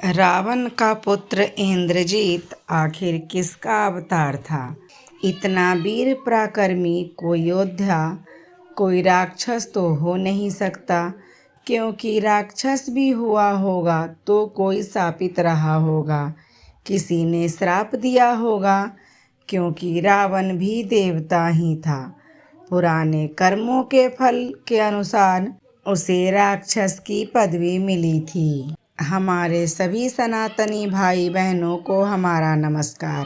रावण का पुत्र इंद्रजीत आखिर किसका अवतार था? इतना वीर पराक्रमी कोई योद्धा, कोई राक्षस तो हो नहीं सकता, क्योंकि राक्षस भी हुआ होगा तो कोई शापित रहा होगा, किसी ने श्राप दिया होगा, क्योंकि रावण भी देवता ही था। पुराने कर्मों के फल के अनुसार उसे राक्षस की पदवी मिली थी। हमारे सभी सनातनी भाई बहनों को हमारा नमस्कार।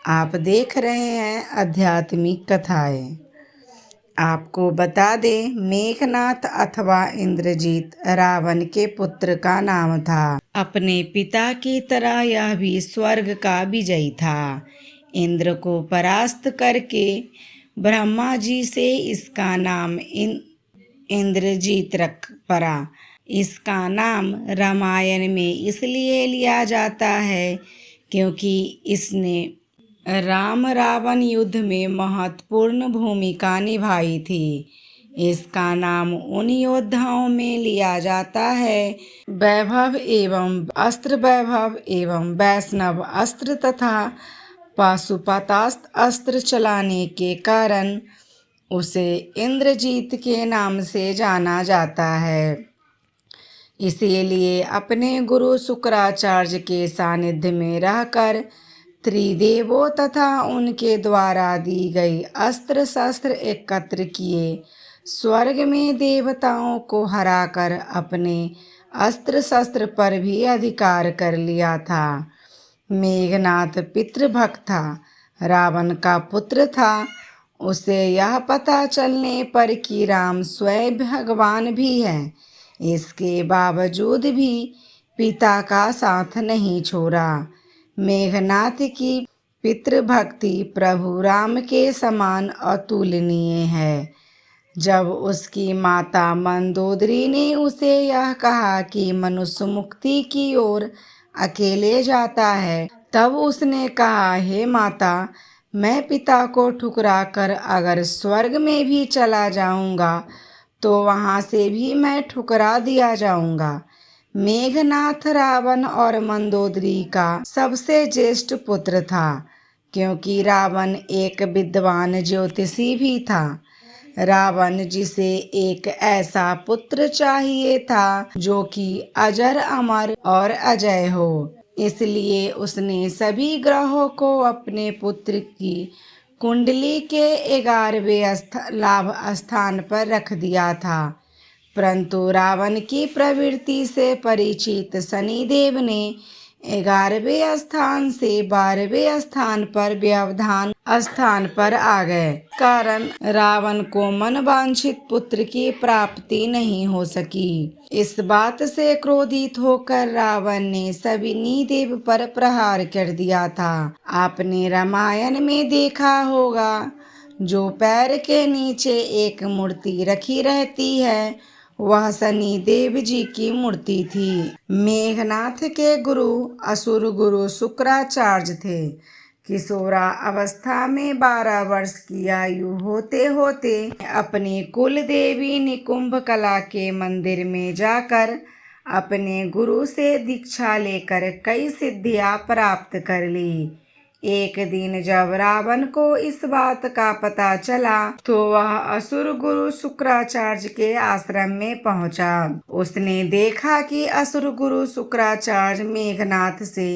आप देख रहे हैं आध्यात्मिक कथाएं। आपको बता दें, मेघनाथ अथवा इंद्रजीत रावण के पुत्र का नाम था। अपने पिता की तरह यह भी स्वर्ग का विजयी था। इंद्र को परास्त करके ब्रह्मा जी से इसका नाम इंद्रजीत रख पड़ा। इसका नाम रामायण में इसलिए लिया जाता है क्योंकि इसने राम रावण युद्ध में महत्वपूर्ण भूमिका निभाई थी। इसका नाम उन योद्धाओं में लिया जाता है वैभव एवं वैष्णव अस्त्र तथा पाशुपतास्त्र अस्त्र चलाने के कारण उसे इंद्रजीत के नाम से जाना जाता है। इसीलिए अपने गुरु शुक्राचार्य के सानिध्य में रहकर त्रिदेवों तथा उनके द्वारा दी गई अस्त्र शस्त्र एकत्र किए, स्वर्ग में देवताओं को हराकर अपने अस्त्र शस्त्र पर भी अधिकार कर लिया था। मेघनाथ पितृभक्त था, रावण का पुत्र था। उसे यह पता चलने पर कि राम स्वयं भगवान भी है, इसके बावजूद भी पिता का साथ नहीं छोड़ा। मेघनाथ की पितृभक्ति प्रभु राम के समान अतुलनीय है। जब उसकी माता मंदोदरी ने उसे यह कहा कि मनुष्य मुक्ति की ओर अकेले जाता है, तब उसने कहा, हे माता, मैं पिता को ठुकरा कर अगर स्वर्ग में भी चला जाऊंगा तो वहां से भी मैं ठुकरा दिया जाऊंगा। मेघनाथ रावण और मंदोदरी का सबसे ज्येष्ठ पुत्र था, क्योंकि रावण एक विद्वान ज्योतिषी भी था। रावण जिसे एक ऐसा पुत्र चाहिए था जो कि अजर अमर और अजय हो, इसलिए उसने सभी ग्रहों को अपने पुत्र की कुंडली के 11वें लाभ स्थान पर रख दिया था। परंतु रावण की प्रवृत्ति से परिचित शनिदेव ने 11वें स्थान से 12वें स्थान पर व्यवधान स्थान पर आ गए, कारण रावण को मनवांछित पुत्र की प्राप्ति नहीं हो सकी। इस बात से क्रोधित होकर रावण ने शनिदेव पर प्रहार कर दिया था। आपने रामायण में देखा होगा, जो पैर के नीचे एक मूर्ति रखी रहती है, वह शनिदेव जी की मूर्ति थी। मेघनाथ के गुरु असुर गुरु शुक्राचार्य थे। किशोरा अवस्था में 12 वर्ष की आयु होते होते अपनी कुल देवी निकुंभकला के मंदिर में जाकर अपने गुरु से दीक्षा लेकर कई सिद्धियां प्राप्त कर ली। एक दिन जब रावण को इस बात का पता चला तो वह असुर गुरु शुक्राचार्य के आश्रम में पहुंचा। उसने देखा कि असुर गुरु शुक्राचार्य मेघनाथ से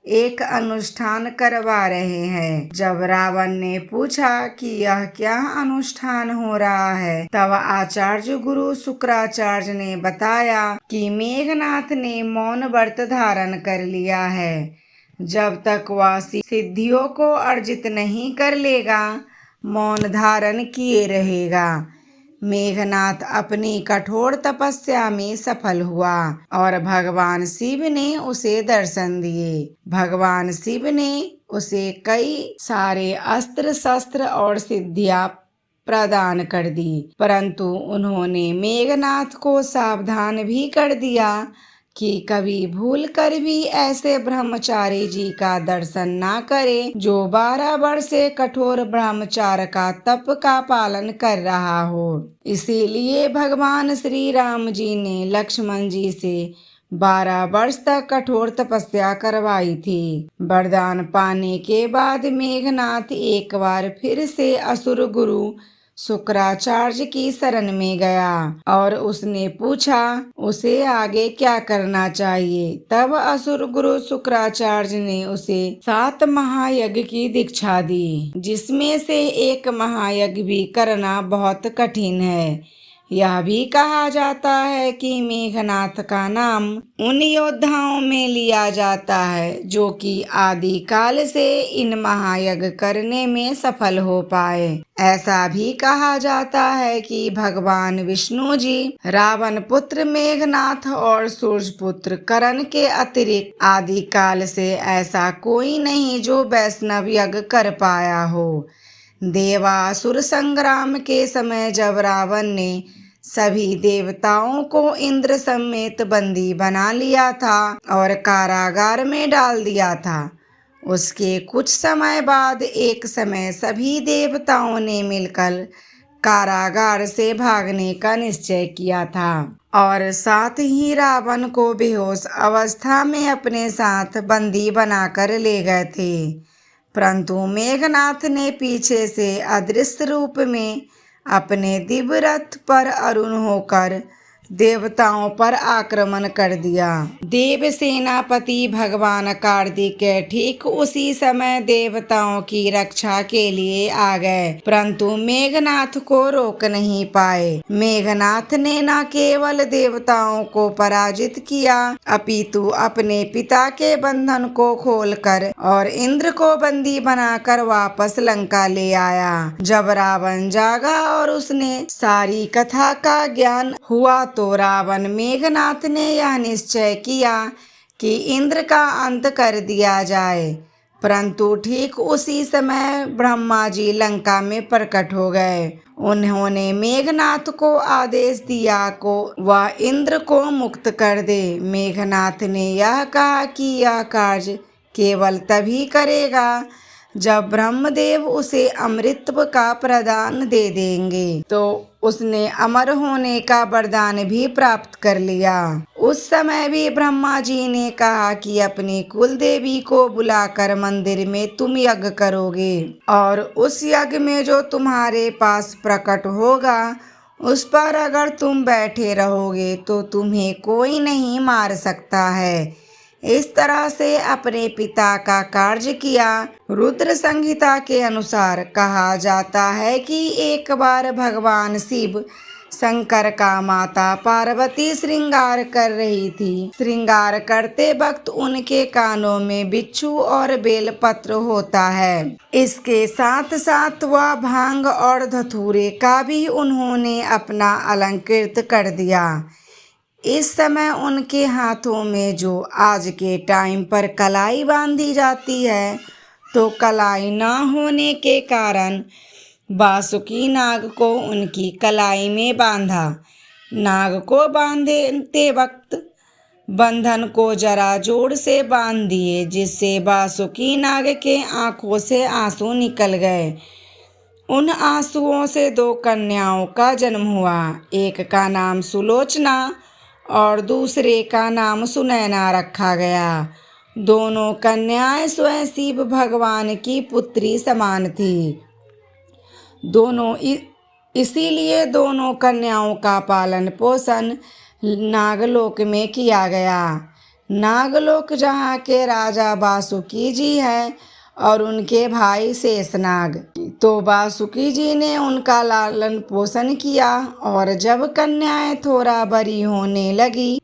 एक अनुष्ठान करवा रहे हैं। जब रावण ने पूछा कि यह क्या अनुष्ठान हो रहा है, तब आचार्य गुरु शुक्राचार्य ने बताया कि मेघनाथ ने मौन व्रत धारण कर लिया है। जब तक वह सिद्धियों को अर्जित नहीं कर लेगा, मौन धारण किए रहेगा। मेघनाथ अपनी कठोर तपस्या में सफल हुआ और भगवान शिव ने उसे दर्शन दिए। भगवान शिव ने उसे कई सारे अस्त्र शस्त्र और सिद्धियां प्रदान कर दी, परंतु उन्होंने मेघनाथ को सावधान भी कर दिया कि कभी भूल कर भी ऐसे ब्रह्मचारी जी का दर्शन ना करे जो 12 वर्ष से कठोर ब्रह्मचार्य का तप का पालन कर रहा हो। इसीलिए भगवान श्री राम जी ने लक्ष्मण जी से 12 वर्ष तक कठोर तपस्या करवाई थी। वरदान पाने के बाद मेघनाथ एक बार फिर से असुर गुरु शुक्राचार्य की शरण में गया और उसने पूछा उसे आगे क्या करना चाहिए। तब असुर गुरु शुक्राचार्य ने उसे 7 महायज्ञ की दीक्षा दी, जिसमें से एक महायज्ञ भी करना बहुत कठिन है। यह भी कहा जाता है कि मेघनाथ का नाम उन योद्धाओं में लिया जाता है जो कि आदि काल से इन महायज्ञ करने में सफल हो पाए। ऐसा भी कहा जाता है कि भगवान विष्णु जी रावण पुत्र मेघनाथ और सूर्य पुत्र करण के अतिरिक्त आदि काल से ऐसा कोई नहीं जो वैष्णव यज्ञ कर पाया हो। देवासुर संग्राम के समय जब रावण ने सभी देवताओं को इंद्र समेत बंदी बना लिया था और कारागार में डाल दिया था, उसके कुछ समय बाद एक समय सभी देवताओं ने मिलकर कारागार से भागने का निश्चय किया था और साथ ही रावण को बेहोश अवस्था में अपने साथ बंदी बनाकर ले गए थे। परंतु मेघनाथ ने पीछे से अदृश्य रूप में अपने दिव्य रथ पर आरूढ़ होकर देवताओं पर आक्रमण कर दिया। देव सेनापति भगवान कार्तिकेय ठीक उसी समय देवताओं की रक्षा के लिए आ गए, परंतु मेघनाथ को रोक नहीं पाए। मेघनाथ ने न केवल देवताओं को पराजित किया अपितु अपने पिता के बंधन को खोलकर और इंद्र को बंदी बनाकर वापस लंका ले आया। जब रावण जागा और उसने सारी कथा का ज्ञान हुआ तो रावण मेघनाथ ने यह निश्चय किया कि इंद्र का अंत कर दिया जाए, परंतु ठीक उसी समय ब्रह्मा जी लंका में प्रकट हो गए। उन्होंने मेघनाथ को आदेश दिया को वह इंद्र को मुक्त कर दे। मेघनाथ ने यह कहा कि यह कार्य केवल तभी करेगा जब ब्रह्मदेव उसे अमृतत्व का प्रदान दे देंगे। तो उसने अमर होने का वरदान भी प्राप्त कर लिया। उस समय भी ब्रह्मा जी ने कहा कि अपनी कुल देवी को बुलाकर मंदिर में तुम यज्ञ करोगे और उस यज्ञ में जो तुम्हारे पास प्रकट होगा उस पर अगर तुम बैठे रहोगे तो तुम्हें कोई नहीं मार सकता है। इस तरह से अपने पिता का कार्य किया। रुद्र संहिता के अनुसार कहा जाता है कि एक बार भगवान शिव शंकर का माता पार्वती श्रृंगार कर रही थी। श्रृंगार करते वक्त उनके कानों में बिच्छू और बेलपत्र होता है। इसके साथ साथ वह भांग और धतूरे का भी उन्होंने अपना अलंकृत कर दिया। इस समय उनके हाथों में जो आज के टाइम पर कलाई बांधी जाती है, तो कलाई न होने के कारण वासुकी नाग को उनकी कलाई में बांधा। नाग को बांधते वक्त बंधन को जरा जोर से बांध दिए, जिससे वासुकी नाग के आंखों से आंसू निकल गए। उन आंसुओं से 2 कन्याओं का जन्म हुआ। एक का नाम सुलोचना और दूसरे का नाम सुनैना रखा गया। दोनों कन्याएं स्वयं शिव भगवान की पुत्री समान थी। इसीलिए दोनों कन्याओं का पालन पोषण नागलोक में किया गया। नागलोक जहाँ के राजा वासुकी जी हैं और उनके भाई शेषनाग। तो वासुकी जी ने उनका लालन पोषण किया और जब कन्याएं थोड़ा बड़ी होने लगी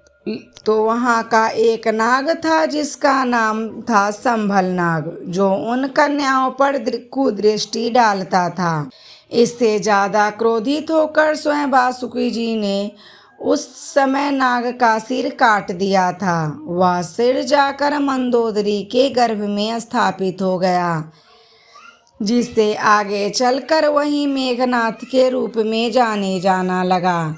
तो वहाँ का एक नाग था जिसका नाम था संभल नाग, जो उन कन्याओं पर कुदृष्टि डालता था। इससे ज़्यादा क्रोधित होकर स्वयं वासुकी जी ने उस समय नाग का सिर काट दिया था। वह सिर जाकर मंदोदरी के गर्भ में स्थापित हो गया, जिससे आगे चलकर वही मेघनाथ के रूप में जाने जाना लगा।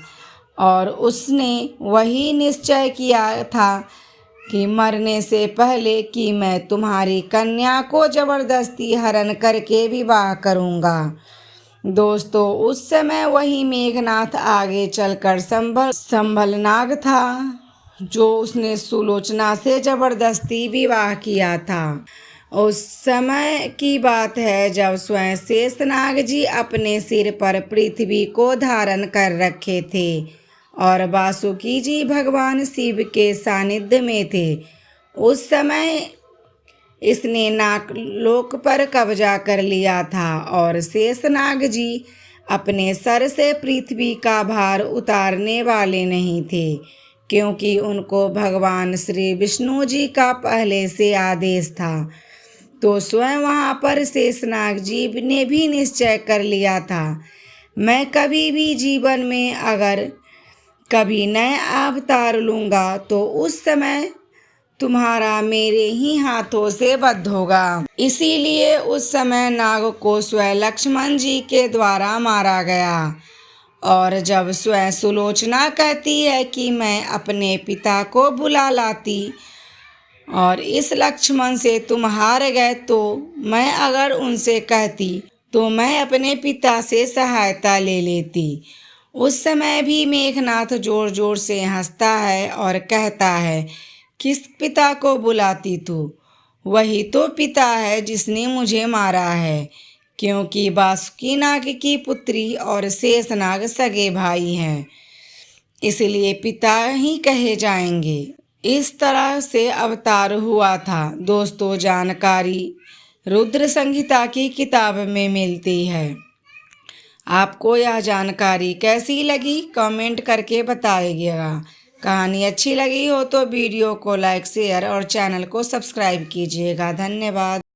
और उसने वही निश्चय किया था कि मरने से पहले कि मैं तुम्हारी कन्या को जबरदस्ती हरण करके विवाह करूँगा। दोस्तों, उस समय वही मेघनाथ आगे चलकर संभल नाग था। जो उसने सुलोचना से जबरदस्ती विवाह किया था। उस समय की बात है जब स्वयं शेषनाग जी अपने सिर पर पृथ्वी को धारण कर रखे थे और वासुकी जी भगवान शिव के सानिध्य में थे। उस समय इसने नागलोक पर कब्जा कर लिया था और शेषनाग जी अपने सर से पृथ्वी का भार उतारने वाले नहीं थे, क्योंकि उनको भगवान श्री विष्णु जी का पहले से आदेश था। तो स्वयं वहाँ पर शेषनाग जी ने भी निश्चय कर लिया था, मैं कभी भी जीवन में अगर कभी नया अवतार लूँगा तो उस समय तुम्हारा मेरे ही हाथों से वध होगा। इसीलिए उस समय नाग को स्वयं लक्ष्मण जी के द्वारा मारा गया। और जब स्वयं सुलोचना कहती है कि मैं अपने पिता को बुला लाती और इस लक्ष्मण से तुम हार गए, तो मैं अगर उनसे कहती तो मैं अपने पिता से सहायता ले लेती। उस समय भी मेघनाथ जोर जोर से हंसता है और कहता है, किस पिता को बुलाती तू? वही तो पिता है जिसने मुझे मारा है, क्योंकि वासुकी नाग की पुत्री और शेषनाग सगे भाई हैं, इसलिए पिता ही कहे जाएंगे। इस तरह से अवतार हुआ था। दोस्तों, जानकारी रुद्र संहिता की किताब में मिलती है। आपको यह जानकारी कैसी लगी कमेंट करके बताइएगा। कहानी अच्छी लगी हो तो वीडियो को लाइक शेयर और चैनल को सब्सक्राइब कीजिएगा। धन्यवाद।